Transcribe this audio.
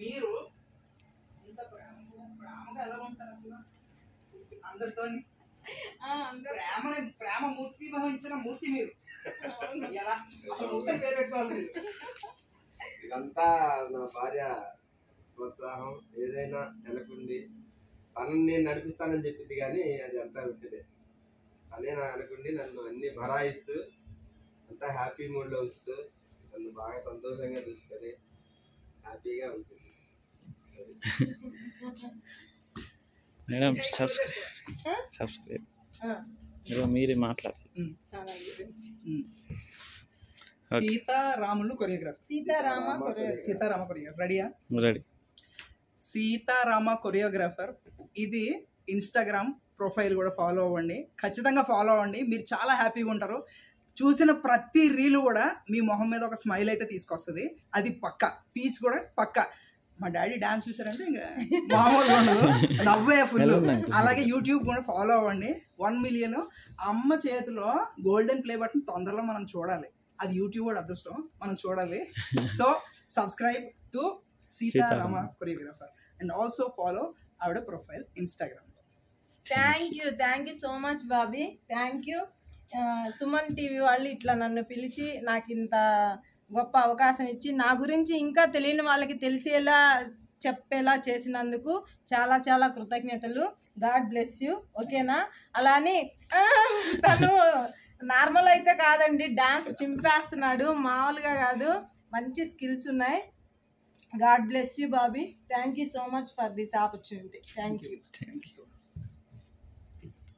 మీరు ఇంత ప్రేమగా ఎలా ఉంటారు అసలు అందరితో? ప్రేమ మూర్తి భవించిన మూర్తి మీరు. ఎలా అసలు పేరు పెట్టుకోవాలి మీరు? ఇదంతా నా భార్య ప్రోత్సాహం. ఏదైనా వెనకుండి తనని నేను నడిపిస్తానని చెప్పింది, కానీ అది అంతా వింటదే. తనే నా వెనకుండి నన్ను అన్ని భరాయిస్తూ అంతా హ్యాపీ మూడ్లో ఉంచుతూ నన్ను బాగా సంతోషంగా చూసుకొని హ్యాపీగా ఉంచింది. మేడం సబ్స్క్రైబ్ మీరే మాట్లాడారు. సీతారాములు కొరియోగ్రాఫర్. సీతారామ కొరియోగ్రాఫర్. రెడీయా? రెడీ. సీతారామ కొరియోగ్రాఫర్. ఇది ఇన్స్టాగ్రామ్ ప్రొఫైల్ కూడా ఫాలో అవ్వండి, ఖచ్చితంగా ఫాలో అవ్వండి. మీరు చాలా హ్యాపీగా ఉంటారు. చూసిన ప్రతి రీలు కూడా మీ మొహం మీద ఒక స్మైల్ అయితే తీసుకొస్తుంది, అది పక్క. పీస్ కూడా పక్క. మా డాడీ డాన్స్ చూసారంటే ఇంకా మామూలుగా ఉండదు, నవ్వే ఫుల్. అలాగే యూట్యూబ్ కూడా ఫాలో అవ్వండి. 1 మిలియన్. అమ్మ చేతిలో గోల్డెన్ ప్లే బటన్ తొందరలో మనం చూడాలి. అది యూట్యూబ్ కూడా అదృష్టం, మనం చూడాలి. So subscribe to Seetharama choreographer and also follow ఆవిడ profile Instagram. Thank you so much Bobby. Thank you. Suman TV వాళ్ళు ఇట్లా నన్ను పిలిచి నాకు ఇంత గొప్ప అవకాశం ఇచ్చి నా గురించి ఇంకా తెలియని వాళ్ళకి తెలిసేలా చెప్పేలా చేసినందుకు చాలా చాలా కృతజ్ఞతలు. God bless you. ఓకేనా? అలానే తను నార్మల్ అయితే కాదండి, డాన్స్ చింపేస్తున్నాడు, మామూలుగా కాదు, మంచి స్కిల్స్ ఉన్నాయి. God bless you Bobby. Thank you so much for this opportunity. Thank you so much.